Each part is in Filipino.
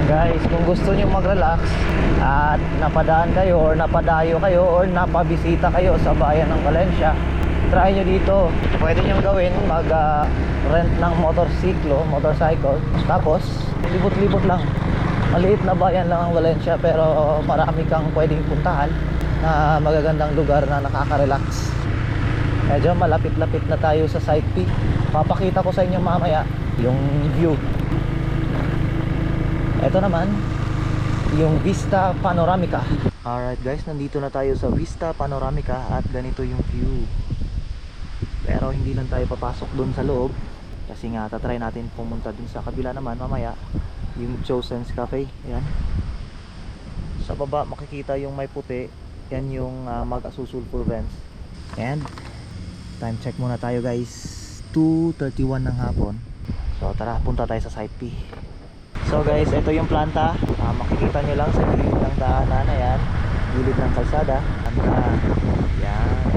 Guys, kung gusto nyo mag-relax at napadaan kayo or napadayo kayo or napabisita kayo sa bayan ng Valencia, try nyo dito. Pwede nyo gawin rent ng motorcycle, tapos libot-libot lang. Maliit na bayan lang ang Valencia, pero marami kang pwedeng puntahan na magagandang lugar na nakaka-relax. Medyo malapit-lapit na tayo sa Site P. Papakita ko sa inyo mamaya yung view. Ito naman yung Vista Panoramica. Alright guys, nandito na tayo sa Vista Panoramica at ganito yung view. Pero hindi lang tayo papasok dun sa loob kasi nga tatry natin pumunta dun sa kabila naman mamaya, yung Chosen's Cafe. Ayan. Sa baba makikita yung may puti. Yan yung mag-asusulfur vents. And time check muna tayo guys, 2:31 ng hapon. So tara, punta tayo sa Site P. So guys, ito yung planta. Makikita nyo lang sa gilid ng daanan. Ayan, gilid ng kalsada. Yan.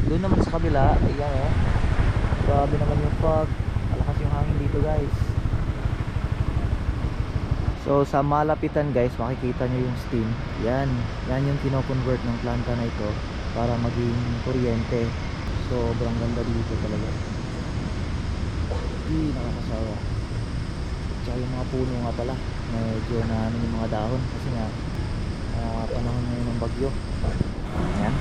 Doon naman sa kabila, ayan oh. Grabe naman yung fog. Malakas yung hangin dito guys. So sa malapitan guys, makikita nyo yung steam. Yan yung kino-convert ng planta na ito para maging kuryente. Sobrang ganda dito talaga. Nakakasawa. Tsaka yung mga puno nga pala, medyo na yung mga dahon kasi nga panahon ngayon ng bagyo. Ayan.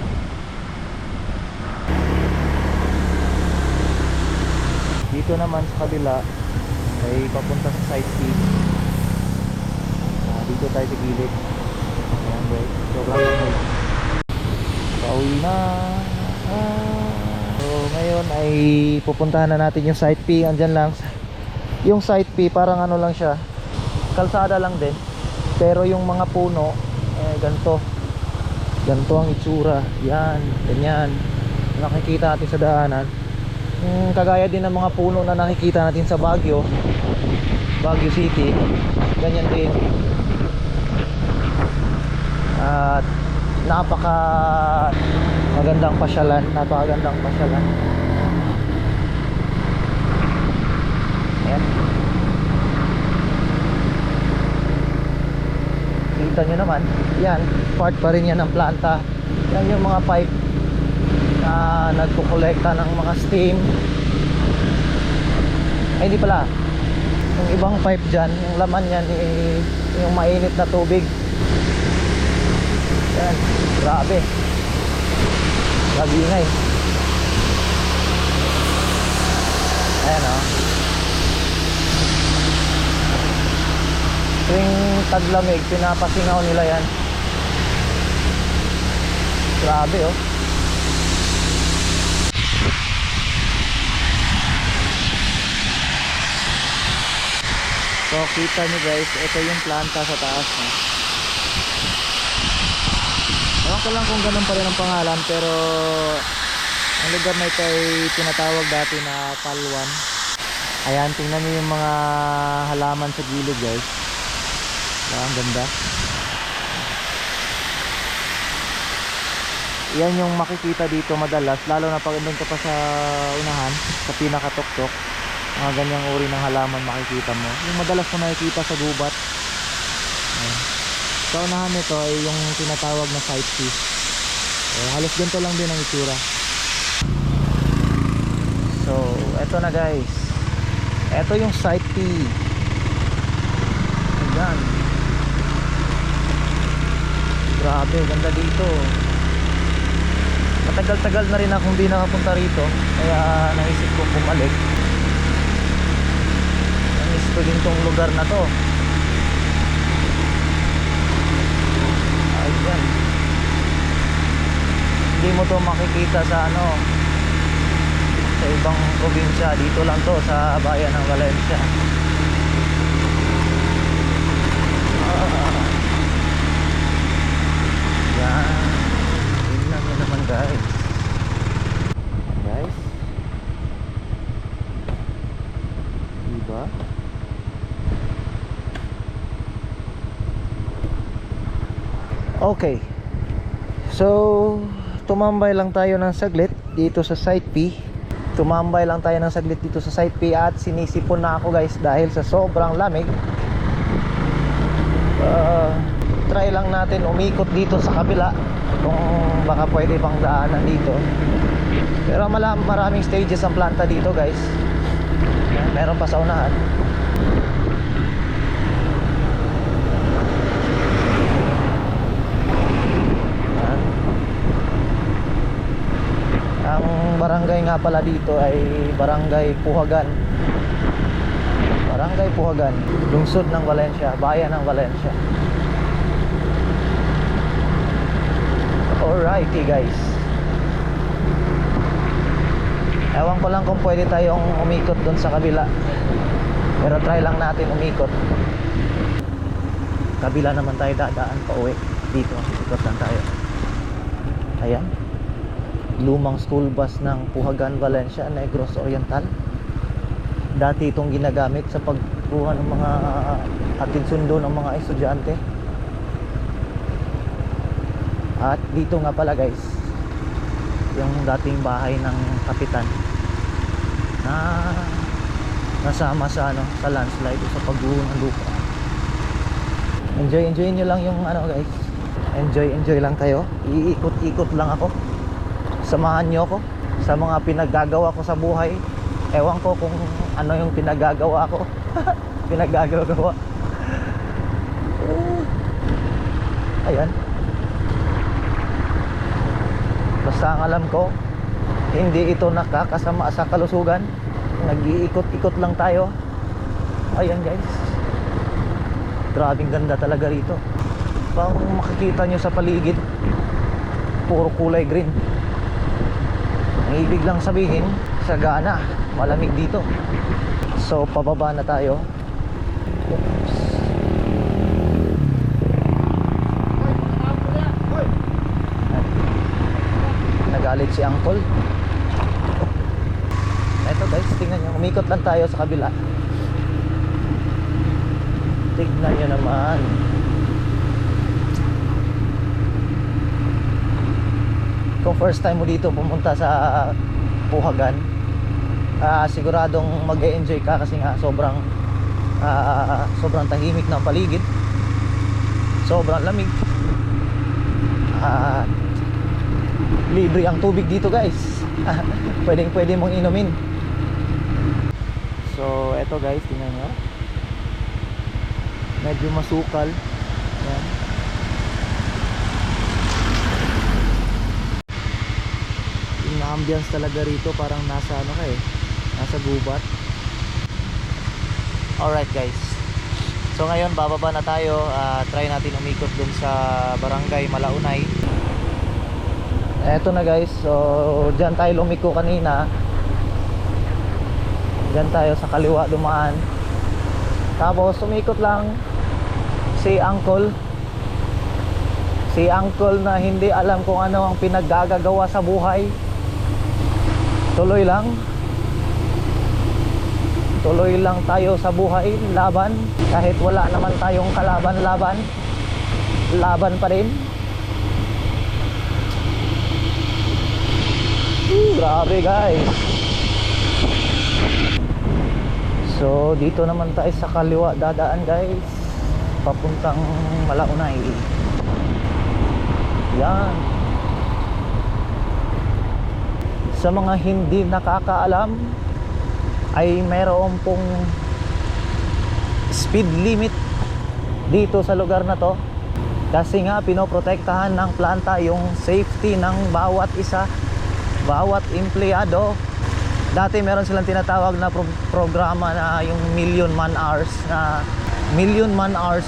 Dito naman sa kabila ay papunta sa Site P. Dito tayo sa gilid. Ayan guys, sobrang ganda. Pauwi na. So ngayon ay pupuntahan na natin yung Site P. Andyan lang yung Site P, parang ano lang siya, kalsada lang din, pero yung mga puno ganito ang itsura. Yan, ganyan nakikita natin sa daanan. Kagaya din ng mga puno na nakikita natin sa Baguio City, ganyan din. At napakagandang pasyalan. Ayan. Kita nyo naman, yan, part pa rin yan ng planta. Yan yung mga pipe na nagkukolekta ng mga steam. Ay hindi pala, yung ibang pipe dyan, yung laman yan yung mainit na tubig. Yan, grabe, ingay. Ayan o. Tuwing taglamig, pinapasingaw nila yan. Grabe oh. So kita nyo guys, ito yung planta sa taas no? Ewan ko lang kung ganun pa rin ang pangalan, pero ang lugar na ito ay tinatawag dati na Palwan. Ayan, tingnan nyo yung mga halaman sa gilid guys. Ang ganda. Yan yung makikita dito madalas, lalo na pag andun ka pa sa unahan, sa pinakatuktok. Mga ganyang uri ng halaman makikita mo. Yung madalas ko nakikita sa gubat. Ayan. Sa unahan nito ay yung tinatawag na Site P. Halos ganito lang din ang itsura. So eto na guys, eto yung Site P. Ayan. Grabe, ganda dito. Matagal-tagal na rin akong di nakapunta rito, kaya naisip kong bumalik. Namiss ko din tong lugar na to. Ayan. Hindi mo to makikita sa sa ibang probinsya. Dito lang to sa bayan ng Valencia. Yan. Tingnan nyo naman guys. Diba? Okay. So tumambay lang tayo ng saglit dito sa Site P. At sinisipon na ako guys dahil sa sobrang lamig. Try lang natin umikot dito sa kabila kung baka pwede pang daanan dito. Pero maraming stages ang planta dito, guys. Meron pa sa unahan. Yan. Ang barangay nga pala dito ay Barangay Puhagan. Barangay Puhagan, lungsod ng Valencia, bayan ng Valencia. Alrighty, guys. Ewan ko lang kung pwede tayong umikot doon sa kabila. Pero try lang natin umikot. Kabila naman tayo dadaan pa uwi. Dito, ikot lang tayo. Ayan. Lumang school bus ng Puhagan, Valencia, Negros Oriental. Dati itong ginagamit sa pagkuha ng mga hatid sundo ng mga estudyante. At dito nga pala, guys, yung dating bahay ng kapitan na nasama sa sa landslide o sa pagguho ng lupa. Enjoy nyo lang yung guys. Enjoy lang tayo. Iikot-ikot lang ako. Samahan nyo ako sa mga pinaggagawa ko sa buhay. Ewan ko kung ano yung pinaggagawa ko. Pinaggagawa. Ayan. Basta ang alam ko, hindi ito nakakasama sa kalusugan. Nag-iikot-ikot lang tayo. Ayan, guys. Grabing ganda talaga rito. Kung makikita nyo sa paligid, puro kulay green. Ang ibig lang sabihin, sagana, malamig dito. So pababa na tayo. Oops. Nagalit si Uncle. Eto, guys, tingnan nyo, umikot lang tayo sa kabila. Tignan nyo naman. Kung first time mo dito pumunta sa Puhagan, siguradong mag-e-enjoy ka kasi nga sobrang tahimik ng paligid, sobrang lamig, libre ang tubig dito, guys. Pwede mong inumin. So eto, guys, tingnan nyo, medyo masukal. Yan. Yung ambience talaga rito parang nasa nasa gubat. Alright, guys, so ngayon bababa na tayo. Try natin umikot dun sa Barangay Malaunay. Eto na, guys, so dyan tayo lumiko kanina. Dyan tayo sa kaliwa dumaan. Tapos umikot lang si Uncle na hindi alam kung ano ang pinaggagawa sa buhay. Tuloy lang tayo sa buhay, laban. Kahit wala naman tayong kalaban, laban pa rin. Grabe, guys. So dito naman tayo sa kaliwa dadaan, guys, papuntang Malaunay. Yan. Sa mga hindi nakakaalam, ay mayroon pong speed limit dito sa lugar na to. Kasi nga pinoprotektahan ng planta yung safety ng bawat isa, bawat empleyado. Dati meron silang tinatawag na programa na yung million man hours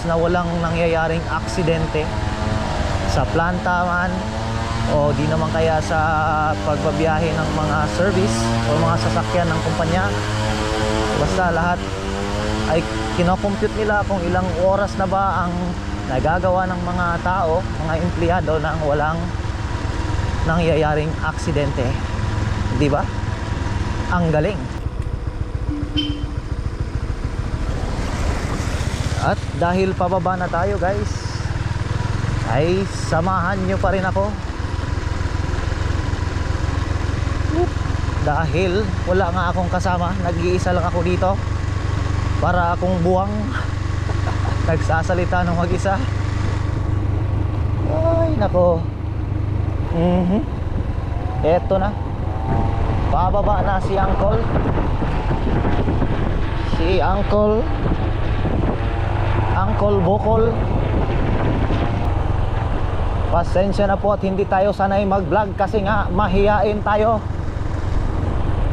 na walang nangyayaring aksidente sa planta man, o di naman kaya sa pagbabiyahe ng mga service o mga sasakyan ng kumpanya. Basta lahat ay kinocompute nila kung ilang oras na ba ang nagagawa ng mga tao, mga empleyado, nang walang nangyayaring aksidente. Di ba? Ang galing. At dahil pababa na tayo, guys, ay samahan nyo pa rin ako. Dahil wala nga akong kasama, nag-iisa lang ako dito. Para akong buwang. nagsasalita ng mag-isa. Ay nako. Eto na, bababa na si Uncle. Si Uncle Bokol. Pasensya na po at hindi tayo sanay mag-vlog kasi nga mahiyain tayo.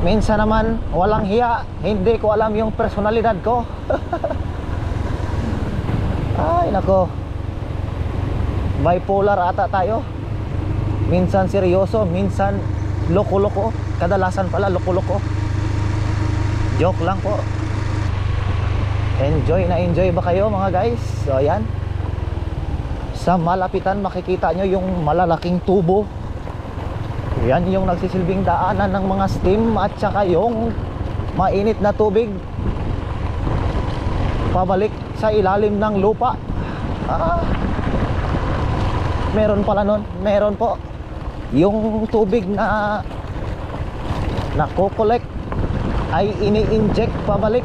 Minsan naman walang hiya, hindi ko alam yung personalidad ko. Ay nako, bipolar ata tayo. Minsan seryoso, minsan loko-loko. Kadalasan pala loko-loko. Joke lang po. Enjoy na enjoy ba kayo mga guys? So ayan, sa malapitan makikita nyo yung malalaking tubo. Yan yung nagsisilbing daanan ng mga steam at saka yung mainit na tubig pabalik sa ilalim ng lupa. Meron pala nun, meron po. Yung tubig na nakokolekt ay ini-inject pabalik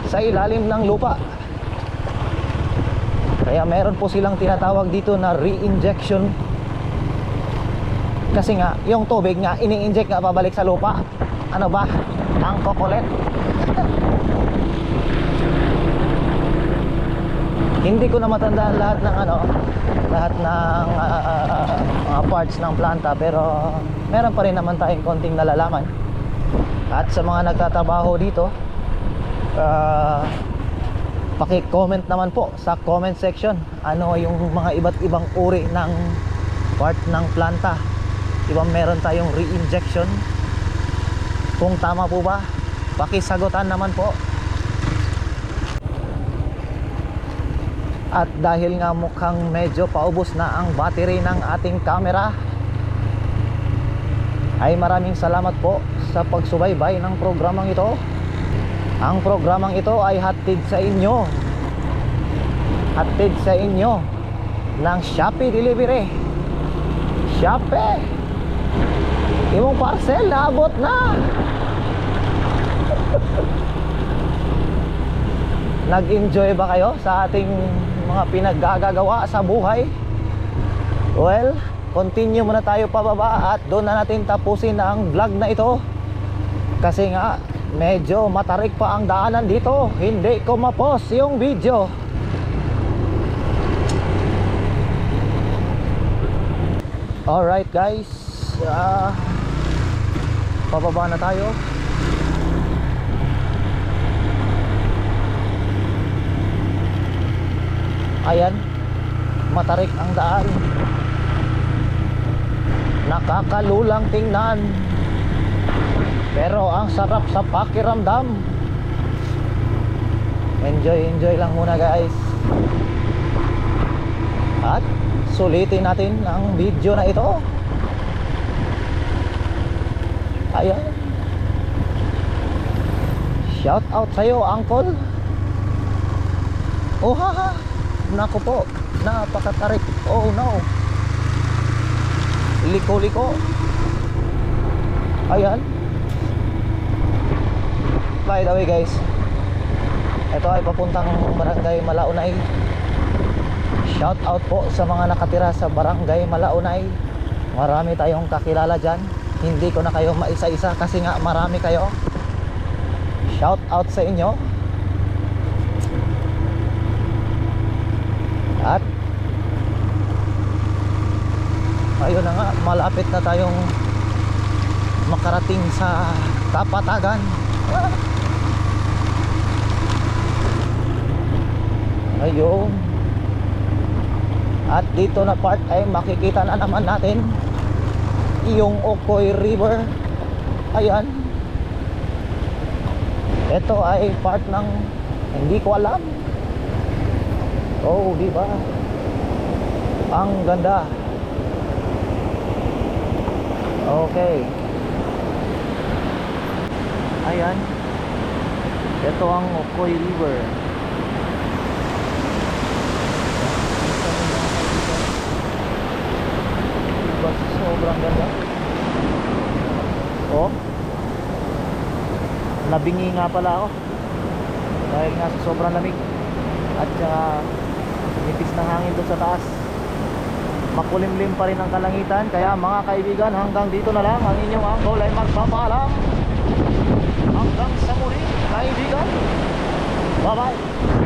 sa ilalim ng lupa. Kaya meron po silang tinatawag dito na re-injection. Kasi nga, yung tubig nga, ini-inject nga pabalik sa lupa. Ano ba? Ang kokolet. Hindi ko na matandaan lahat ng mga parts ng planta, pero meron pa rin naman tayong konting nalalaman. At sa mga nagtatrabaho dito, paki-comment naman po sa comment section ano yung mga iba't ibang uri ng part ng planta. Diba meron tayong re-injection? Kung tama po ba, pakisagutan naman po. At dahil nga mukhang medyo paubos na ang battery ng ating camera, ay maraming salamat po sa pagsubaybay ng programang ito. Ang programang ito ay hatid sa inyo ng Shopee Delivery. Shopee, imong parcel naabot na. Nag-enjoy ba kayo sa ating mga pinaggagawa sa buhay? Well, continue muna tayo pababa at doon na natin tapusin ang vlog na ito. Kasi nga medyo matarik pa ang daanan dito, hindi ko ma-pause yung video. Alright guys, pababa na tayo. Ayan, matarik ang daan, nakakalulang tingnan, pero ang sarap sa pakiramdam. Enjoy lang muna guys. At sulitin natin ang video na ito. Ayan, shout out sa'yo Uncle. Oh haha, naku po, napakatarik. Oh no, liko-liko. Ayan. By the way guys, ito ay papuntang Barangay Malaunay. Shout out po sa mga nakatira sa Barangay Malaunay. Marami tayong kakilala dyan. Hindi ko na kayo maisa-isa kasi nga marami kayo. Shout out sa inyo. At ayun na nga, malapit na tayong makarating sa Kapatagan. Ayun. At dito na part ay makikita na naman natin yung Ocoy River. Ayan. Ito ay part ng hindi ko alam. Oh, di ba? Ang ganda. Okay. Ayan. Ito ang Ocoy River. Sobrang ganda. Oh, nabingi nga pala ako dahil nga sa sobrang lamig. at saka nipis ng hangin doon sa taas. Makulimlim pa rin ang kalangitan. Kaya mga kaibigan, hanggang dito na lang ang inyong angkol ay magpapaalam. Hanggang sa muli kaibigan, bye bye.